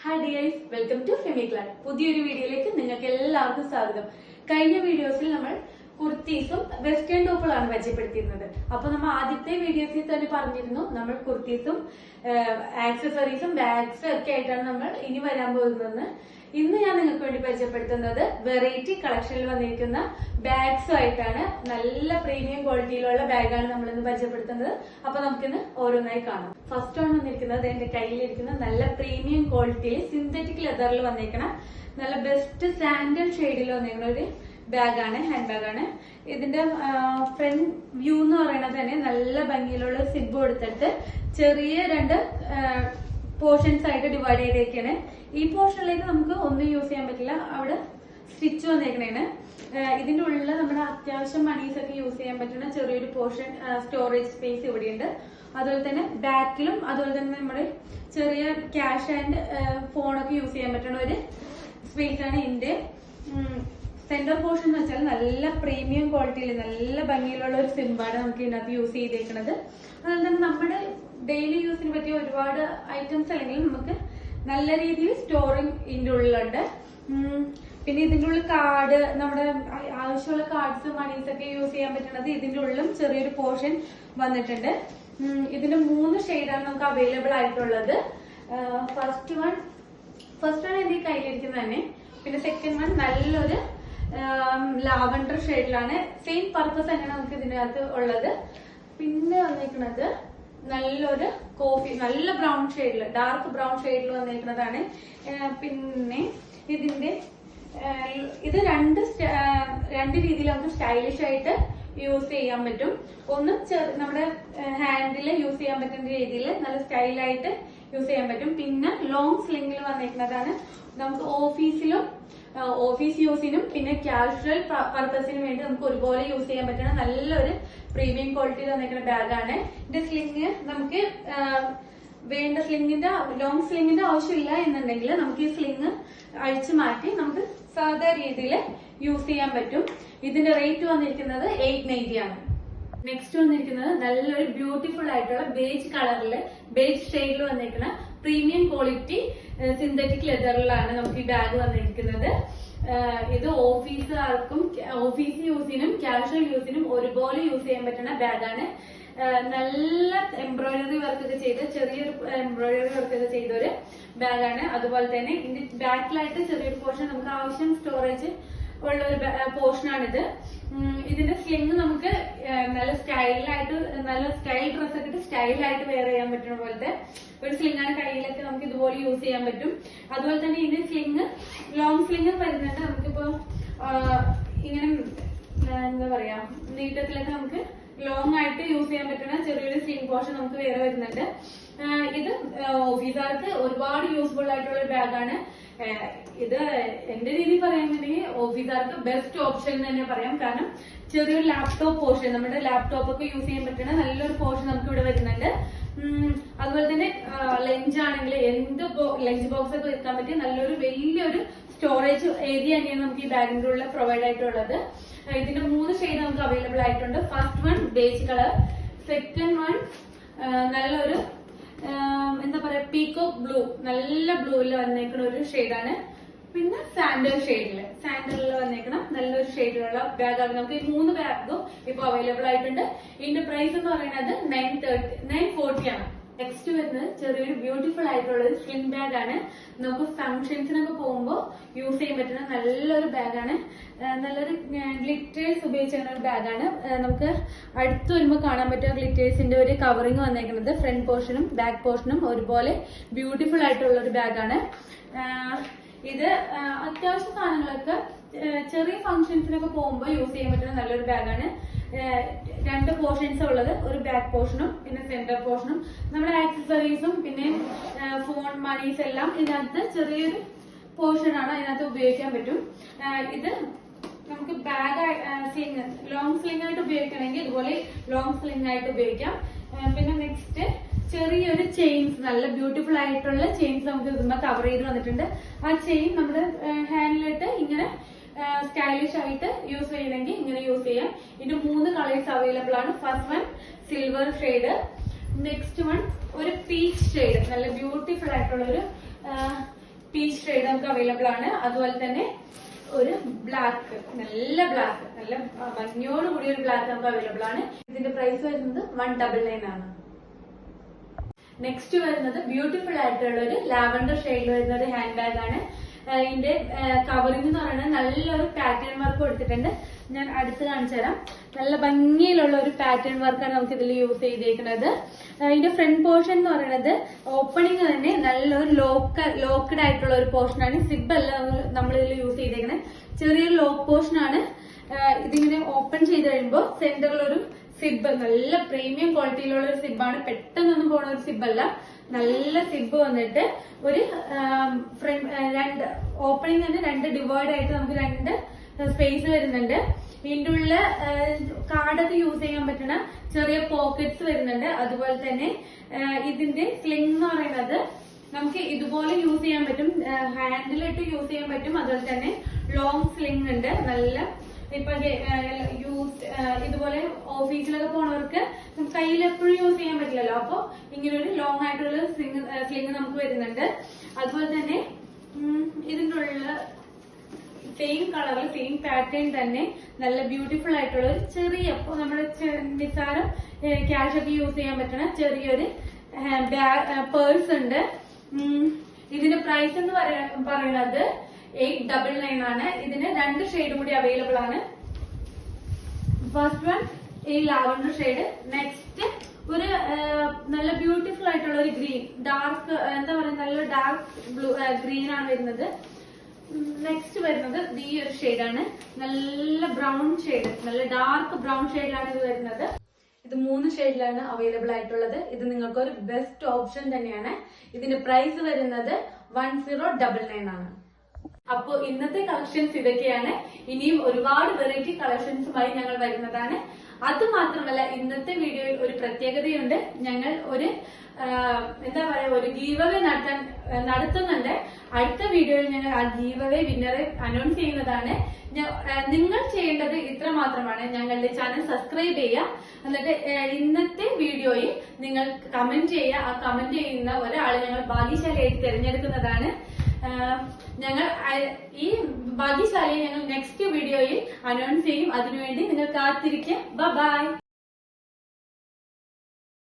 Hi dears, welcome to Femiclad. പുതിയൊരു വീഡിയോയിലേക്ക് നിങ്ങൾക്ക് എല്ലാവർക്കും സ്വാഗതം. കഴിഞ്ഞ വീഡിയോസിൽ നമ്മൾ കുർത്തീസും വെസ്റ്റേൺ ടോപ്പുകളാണ് പരിചയപ്പെടുത്തിയിരുന്നത്. അപ്പൊ നമ്മൾ ആദ്യത്തെ വീഡിയോസിൽ തന്നെ പറഞ്ഞിരുന്നു നമ്മൾ കുർത്തീസും ആക്സസറീസും ബാഗ്സും ഒക്കെ ആയിട്ടാണ് നമ്മൾ ഇനി വരാൻ പോകുന്നത്. ഇന്ന് ഞാൻ നിങ്ങൾക്ക് വേണ്ടി പരിചയപ്പെടുത്തുന്നത് വെറൈറ്റി കളക്ഷനിൽ വന്നിരിക്കുന്ന ബാഗ്സും ആയിട്ടാണ്. നല്ല പ്രീമിയം ക്വാളിറ്റിയിലുള്ള ബാഗാണ് നമ്മൾ ഇന്ന് പരിചയപ്പെടുത്തുന്നത്. അപ്പൊ നമുക്കിന്ന് ഓരോന്നായി കാണാം. ഫസ്റ്റ് ആണ് വന്നിരിക്കുന്നത് എന്റെ കയ്യിലിരിക്കുന്ന നല്ല പ്രീമിയം ക്വാളിറ്റിയിൽ സിന്തറ്റിക് ലെതറിൽ വന്നിരിക്കുന്ന നല്ല ബെസ്റ്റ് സാൻഡൽ ഷെയ്ഡിൽ വന്നിരിക്കുന്ന ഒരു ബാഗാണ്, ഹാൻഡ് ബാഗാണ്. ഇതിന്റെ ഫ്രണ്ട് വ്യൂ എന്ന് പറയുന്നത് തന്നെ നല്ല ഭംഗിയിലുള്ള സിബ് കൊടുത്തിട്ട് ചെറിയ രണ്ട് പോർഷൻസ് ആയിട്ട് ഡിവൈഡ് ചെയ്തേക്കാണ്. ഈ പോർഷനിലേക്ക് നമുക്ക് ഒന്നും യൂസ് ചെയ്യാൻ പറ്റില്ല, അവിടെ സ്റ്റിച്ച് വന്നേക്കണേണ്. ഇതിന്റെ ഉള്ളിൽ നമ്മുടെ അത്യാവശ്യം മണീസ് ഒക്കെ യൂസ് ചെയ്യാൻ പറ്റുന്ന ചെറിയൊരു പോർഷൻ സ്റ്റോറേജ് സ്പേസ് ഇവിടെയുണ്ട്. അതുപോലെ തന്നെ ബാക്കിലും അതുപോലെ തന്നെ നമ്മുടെ ചെറിയ ക്യാഷ് ആൻഡ് ഫോണൊക്കെ യൂസ് ചെയ്യാൻ പറ്റുന്ന ഒരു സ്പേസ് ആണ്. ഇതിന്റെ സെന്റർ പോർഷൻ എന്ന് വെച്ചാൽ നല്ല പ്രീമിയം ക്വാളിറ്റിയിൽ നല്ല ഭംഗിയിലുള്ള ഒരു സിമ്പാണ് നമുക്ക് ഇതിനകത്ത് യൂസ് ചെയ്തേക്കുന്നത്. അതുപോലെ തന്നെ നമ്മുടെ ഡെയിലി യൂസിന് പറ്റിയ ഒരുപാട് ഐറ്റംസ് അല്ലെങ്കിൽ നമുക്ക് നല്ല രീതിയിൽ സ്റ്റോറിങ് ഇതിന്റെ ഉള്ളിലുണ്ട്. പിന്നെ ഇതിന്റെ ഉള്ളിൽ കാർഡ്, നമ്മുടെ ആവശ്യമുള്ള കാർഡ്സ് മണീസ് ഒക്കെ യൂസ് ചെയ്യാൻ പറ്റുന്നത് ഇതിന്റെ ഉള്ളിലും ചെറിയൊരു പോർഷൻ വന്നിട്ടുണ്ട്. ഇതിന്റെ 3 ഷെയ്ഡാണ് നമുക്ക് അവൈലബിൾ ആയിട്ടുള്ളത്. ഫസ്റ്റ് വൺ എന്റെ കയ്യിലിരിക്കുന്നത് തന്നെ. പിന്നെ സെക്കൻഡ് വൺ നല്ലൊരു ലാവൻഡർ ഷെയ്ഡിലാണ്. സെയിം പർപ്പസ് തന്നെയാണ് നമുക്ക് ഇതിനകത്ത് ഉള്ളത്. പിന്നെ വന്നിരിക്കുന്നത് നല്ലൊരു കോഫി, നല്ല ബ്രൗൺ ഷെയ്ഡിൽ, ഡാർക്ക് ബ്രൗൺ ഷെയ്ഡിൽ വന്നിരിക്കുന്നതാണ്. പിന്നെ ഇതിന്റെ ഇത് രണ്ട് രീതിയിൽ നമുക്ക് സ്റ്റൈലിഷ് ആയിട്ട് യൂസ് ചെയ്യാൻ പറ്റും. ഒന്ന് നമ്മുടെ ഹാൻഡിൽ യൂസ് ചെയ്യാൻ പറ്റുന്ന രീതിയിൽ നല്ല സ്റ്റൈലായിട്ട് യൂസ് ചെയ്യാൻ പറ്റും. പിന്നെ ലോങ് സ്ലിംഗിൽ വന്നിരിക്കുന്നതാണ്. നമുക്ക് ഓഫീസ് യൂസിനും പിന്നെ കാഷ്വൽ പർപ്പസിനും വേണ്ടി നമുക്ക് ഒരുപോലെ യൂസ് ചെയ്യാൻ പറ്റുന്ന നല്ലൊരു പ്രീമിയം ക്വാളിറ്റിയിൽ വന്നിരിക്കുന്ന ബാഗാണ്. ഇതിന്റെ സ്ലിംഗ് നമുക്ക് വേണ്ട ലോങ് സ്ലിംഗിന്റെ ആവശ്യമില്ല എന്നുണ്ടെങ്കിൽ നമുക്ക് ഈ സ്ലിംഗ് അഴിച്ചു മാറ്റി നമുക്ക് സാധാ രീതിയിൽ യൂസ് ചെയ്യാൻ പറ്റും. ഇതിന്റെ റേറ്റ് വന്നിരിക്കുന്നത് 890 ആണ്. നെക്സ്റ്റ് വന്നിരിക്കുന്നത് നല്ലൊരു ബ്യൂട്ടിഫുൾ ആയിട്ടുള്ള ബേജ് കളറില്, ബേജ് ഷെയ്ഡിൽ വന്നിരിക്കുന്ന പ്രീമിയം ക്വാളിറ്റി സിന്തറ്റിക് ലെതറിലാണ് നമുക്ക് ഈ ബാഗ് വന്നിരിക്കുന്നത്. ഇത് ഓഫീസുകാർക്കും ഓഫീസ് യൂസിനും കാഷ്വൽ യൂസിനും ഒരുപോലെ യൂസ് ചെയ്യാൻ പറ്റുന്ന ബാഗാണ്. നല്ല എംബ്രോയിഡറി വർക്ക് ഒക്കെ ചെയ്ത് ചെറിയൊരു എംബ്രോയിഡറി വർക്ക് ഒക്കെ ചെയ്ത ഒരു ബാഗാണ്. അതുപോലെ തന്നെ ഇതിന്റെ ബാക്കിലായിട്ട് ചെറിയൊരു പോർഷൻ നമുക്ക് ആവശ്യം സ്റ്റോറേജ് ഉള്ള ഒരു പോർഷനാണിത്. ഇതിന്റെ സ്ലിംഗ് നമുക്ക് നല്ല സ്റ്റൈലായിട്ട്, നല്ല സ്റ്റൈൽ ഡ്രസ് ഒക്കെ ഇട്ട് സ്റ്റൈലായിട്ട് വെയർ ചെയ്യാൻ പറ്റുന്ന പോലത്തെ ഒരു സ്ലിംഗാണ്. കയ്യിലൊക്കെ നമുക്ക് ഇതുപോലെ യൂസ് ചെയ്യാൻ പറ്റും. അതുപോലെ തന്നെ ഇതിന്റെ സ്ലിംഗ് ലോങ് സ്ലിംഗ് വരുന്നുണ്ട്. നമുക്കിപ്പോ ഇങ്ങനെ എന്താ പറയാ, നീട്ടത്തിലൊക്കെ നമുക്ക് ലോങ് ആയിട്ട് യൂസ് ചെയ്യാൻ പറ്റുന്ന ചെറിയൊരു സ്ലിംഗ് പോർഷൻ നമുക്ക് വേറെ വരുന്നുണ്ട്. ഇത് ഓഫീസുകാർക്ക് ഒരുപാട് യൂസ്ഫുൾ ആയിട്ടുള്ള ഒരു ബാഗാണ്. ഇത് എന്റെ രീതിയിൽ പറയുകയാണെന്നുണ്ടെങ്കിൽ ഓഫീസുകാർക്ക് ബെസ്റ്റ് ഓപ്ഷൻ എന്ന് തന്നെ പറയാം. കാരണം ചെറിയൊരു ലാപ്ടോപ്പ് പോർഷൻ, നമ്മുടെ ലാപ്ടോപ്പ് ഒക്കെ യൂസ് ചെയ്യാൻ പറ്റുന്ന നല്ലൊരു പോർഷൻ നമുക്ക് ഇവിടെ വരുന്നുണ്ട്. അതുപോലെ തന്നെ ലഞ്ച് ആണെങ്കിൽ ലഞ്ച് ബോക്സ് ഒക്കെ വെക്കാൻ പറ്റിയ നല്ലൊരു വലിയൊരു സ്റ്റോറേജ് ഏരിയ തന്നെയാണ് നമുക്ക് ഈ ബാഗിന്റെ ഉള്ളിൽ പ്രൊവൈഡ് ആയിട്ടുള്ളത്. ഇതിന്റെ 3 ഷെയ്ഡ് നമുക്ക് അവൈലബിൾ ആയിട്ടുണ്ട്. First one beige colour, second one നല്ലൊരു എന്താ പറയാ പീകോക്ക് ബ്ലൂ, നല്ല ബ്ലൂവിൽ വന്നേക്കുന്ന ഒരു ഷെയ്ഡാണ്. പിന്നെ സാൻഡലിൽ വന്നേക്കുന്ന നല്ലൊരു ഷെയ്ഡിലുള്ള ബാഗാണ്. നമുക്ക് ഈ 3 ബാഗും ഇപ്പൊ അവൈലബിൾ ആയിട്ടുണ്ട്. ഇതിന്റെ പ്രൈസ് എന്ന് പറയുന്നത് 940 ആണ്. നെക്സ്റ്റ് വരുന്നത് ചെറിയൊരു ബ്യൂട്ടിഫുൾ ആയിട്ടുള്ള ഒരു സ്ലിം ബാഗാണ്. നമുക്ക് ഫംഗ്ഷൻസിനൊക്കെ പോകുമ്പോൾ യൂസ് ചെയ്യാൻ പറ്റുന്ന നല്ലൊരു ബാഗാണ്. നല്ലൊരു ഗ്ലിറ്റേഴ്സ് ഉപയോഗിച്ചിരുന്ന ഒരു ബാഗാണ്. നമുക്ക് അടുത്ത് വരുമ്പോൾ കാണാൻ പറ്റുക ഗ്ലിറ്റേഴ്സിന്റെ ഒരു കവറിങ് വന്നേക്കുന്നത്. ഫ്രണ്ട് പോർഷനും ബാക്ക് പോർഷനും ഒരുപോലെ ബ്യൂട്ടിഫുൾ ആയിട്ടുള്ള ഒരു ബാഗാണ്. ഇത് അത്യാവശ്യ സാധനങ്ങളൊക്കെ ചെറിയ ഫംഗ്ഷൻസിനൊക്കെ പോകുമ്പോൾ യൂസ് ചെയ്യാൻ പറ്റുന്ന നല്ലൊരു ബാഗാണ്. 2 പോർഷൻസ് ഉള്ളത്, ഒരു ബാക്ക് പോർഷനും പിന്നെ സെന്റർ പോർഷനും. നമ്മുടെ ആക്സസറീസും പിന്നെ ഫോൺ മണീസ് എല്ലാം ഇതിനകത്ത് ചെറിയൊരു പോർഷനാണ്, അതിനകത്ത് ഉപയോഗിക്കാൻ പറ്റും. ഇത് നമുക്ക് ബാഗ് സ്ലിംഗ്, ലോങ് സ്ലിംഗ് ആയിട്ട് ഉപയോഗിക്കണമെങ്കിൽ ഇതുപോലെ ലോങ് സ്ലിംഗ് ആയിട്ട് ഉപയോഗിക്കാം. പിന്നെ നെക്സ്റ്റ് ചെറിയൊരു ചെയിൻസ്, നല്ല ബ്യൂട്ടിഫുൾ ആയിട്ടുള്ള ചെയിൻസ് നമുക്ക് ഇതുമ്പോൾ കവർ ചെയ്ത് വന്നിട്ടുണ്ട്. ആ ചെയിൻ നമ്മുടെ ഹാൻഡിലിട്ട് ഇങ്ങനെ സ്റ്റൈലിഷ് ആയിട്ട് യൂസ് ചെയ്യണമെങ്കിൽ ഇങ്ങനെ യൂസ് ചെയ്യാം. ഇതിന്റെ 3 കളേഴ്സ് അവൈലബിൾ ആണ്. First one silver shade, next one ഒരു പീച്ച് ഷെയ്ഡ്, നല്ല ബ്യൂട്ടിഫുൾ ആയിട്ടുള്ള ഒരു പീച്ച് ഷെയ്ഡ് നമുക്ക് അവൈലബിൾ ആണ്. അതുപോലെ തന്നെ ഒരു ബ്ലാക്ക്, നല്ല ബ്ലാക്ക്, നല്ല ഭംഗിയോട് കൂടിയ ഒരു ബ്ലാക്ക് നമുക്ക് അവൈലബിൾ ആണ്. ഇതിന്റെ പ്രൈസ് വരുന്നത് 199 ആണ്. നെക്സ്റ്റ് വരുന്നത് ബ്യൂട്ടിഫുൾ ആയിട്ടുള്ള ഒരു ലാവൻഡർ ഷെയ്ഡിൽ വരുന്ന ഒരു ഹാൻഡ് ബാഗ് ആണ്. ഇതിന്റെ കവറിംഗ് എന്ന് പറയുന്നത് നല്ലൊരു പാറ്റേൺ വർക്ക് കൊടുത്തിട്ടുണ്ട്. ഞാൻ അടുത്ത് കാണിച്ചു തരാം. നല്ല ഭംഗിയിലുള്ള ഒരു പാറ്റേൺ വർക്കാണ് നമുക്ക് ഇതിൽ യൂസ് ചെയ്തേക്കുന്നത്. ഇതിന്റെ ഫ്രണ്ട് പോർഷൻ എന്ന് പറയുന്നത് ഓപ്പണിംഗ് തന്നെ നല്ലൊരു ലോക്കഡ് ആയിട്ടുള്ള ഒരു പോർഷനാണ്. സിബ് അല്ല നമ്മൾ ഇതിൽ യൂസ് ചെയ്തേക്കുന്നത്, ചെറിയൊരു ലോക്ക് പോർഷൻ ആണ്. ഇതിങ്ങനെ ഓപ്പൺ ചെയ്ത് കഴിയുമ്പോൾ സെന്ററിലൊരു സിബ്, നല്ല പ്രീമിയം ക്വാളിറ്റിയിലുള്ള ഒരു സിബാണ്. പെട്ടെന്നൊന്നും പോണ ഒരു സിബല്ല, നല്ല സിബ് വന്നിട്ട് ഒരു രണ്ട് ഓപ്പണിംഗ് തന്നെ രണ്ട് ഡിവൈഡ് ആയിട്ട് നമുക്ക് രണ്ട് സ്പേസ് വരുന്നുണ്ട്. ഇതിന്റെ ഉള്ളിൽ കാർഡൊക്കെ യൂസ് ചെയ്യാൻ പറ്റുന്ന ചെറിയ പോക്കറ്റ്സ് വരുന്നുണ്ട്. അതുപോലെ തന്നെ ഇതിന്റെ സ്ലിംഗ് എന്ന് പറയുന്നത് നമുക്ക് ഇതുപോലെ യൂസ് ചെയ്യാൻ പറ്റും, ഹാൻഡിലിട്ട് യൂസ് ചെയ്യാൻ പറ്റും. അതുപോലെ തന്നെ ലോങ് സ്ലിംഗ് ഉണ്ട്. നല്ല ഇപ്പൊ ഇതുപോലെ ഓഫീസിലൊക്കെ പോണവർക്ക് കയ്യിൽ എപ്പോഴും യൂസ് ചെയ്യാൻ പറ്റില്ലല്ലോ, അപ്പൊ ഇങ്ങനെ ഒരു ലോങ് ആയിട്ടുള്ള സ്ലിംഗ് നമുക്ക് വരുന്നുണ്ട്. അതുപോലെ തന്നെ ഇതിന്റെ ഉള്ളിൽ സെയിം കളറിൽ സെയിം പാറ്റേൺ തന്നെ നല്ല ബ്യൂട്ടിഫുൾ ആയിട്ടുള്ള ഒരു ചെറിയ, നമ്മുടെ നിസ്സാരം ക്യാഷ് ഒക്കെ യൂസ് ചെയ്യാൻ പറ്റുന്ന ചെറിയൊരു പേഴ്സ് ഉണ്ട്. ഇതിന്റെ പ്രൈസ് എന്ന് പറയുന്നത് 899 ആണ്. ഇതിന് രണ്ട് ഷെയ്ഡും കൂടി അവൈലബിൾ ആണ്. ഫസ്റ്റ് വൺ ഈ ലാവൻഡർ ഷെയ്ഡ്. നെക്സ്റ്റ് ഒരു നല്ല ബ്യൂട്ടിഫുൾ ആയിട്ടുള്ള ഒരു ഗ്രീൻ, ഡാർക്ക് എന്താ പറയുക, നല്ല ഡാർക്ക് ബ്ലൂ ഗ്രീൻ ആണ് വരുന്നത്. നെക്സ്റ്റ് വരുന്നത് ഈ ഒരു ഷെയ്ഡാണ്, നല്ല ബ്രൗൺ ഷെയ്ഡ്, നല്ല ഡാർക്ക് ബ്രൗൺ ഷെയ്ഡിലാണ് ഇത് വരുന്നത്. ഇത് 3 ഷെയ്ഡിലാണ് അവൈലബിൾ ആയിട്ടുള്ളത്. ഇത് നിങ്ങൾക്ക് ഒരു ബെസ്റ്റ് ഓപ്ഷൻ തന്നെയാണ്. ഇതിന്റെ പ്രൈസ് വരുന്നത് 1099 ആണ്. അപ്പോൾ ഇന്നത്തെ കളക്ഷൻസ് ഇതൊക്കെയാണ്. ഇനിയും ഒരുപാട് വെറൈറ്റി കളക്ഷൻസുമായി ഞങ്ങൾ വരുന്നതാണ്. അത് മാത്രമല്ല, ഇന്നത്തെ വീഡിയോയിൽ ഒരു പ്രത്യേകതയുണ്ട്. ഞങ്ങൾ ഒരു എന്താ പറയാ, ഒരു ഗീവ് അവേ നടത്തുന്നുണ്ട്. അടുത്ത വീഡിയോയിൽ ഞങ്ങൾ ആ ഗീവ് അവേ വിന്നറെ അനൗൺസ് ചെയ്യുന്നതാണ്. നിങ്ങൾ ചെയ്യേണ്ടത് ഇത്ര മാത്രമാണ്: ഞങ്ങളുടെ ചാനൽ സബ്സ്ക്രൈബ് ചെയ്യുക, എന്നിട്ട് ഇന്നത്തെ വീഡിയോയിൽ നിങ്ങൾ കമന്റ് ചെയ്യുക. ആ കമന്റ് ചെയ്യുന്ന ഒരാളെ ഞങ്ങൾ ഭാഗ്യശാലിയായിട്ട് തിരഞ്ഞെടുക്കുന്നതാണ്. ഞങ്ങൾ ഈ ഭാഗ്യശാലിയെ ഞങ്ങൾ നെക്സ്റ്റ് വീഡിയോയിൽ അനൗൺസ് ചെയ്യും. അതിനുവേണ്ടി നിങ്ങൾ കാത്തിരിക്കുക. ബൈ.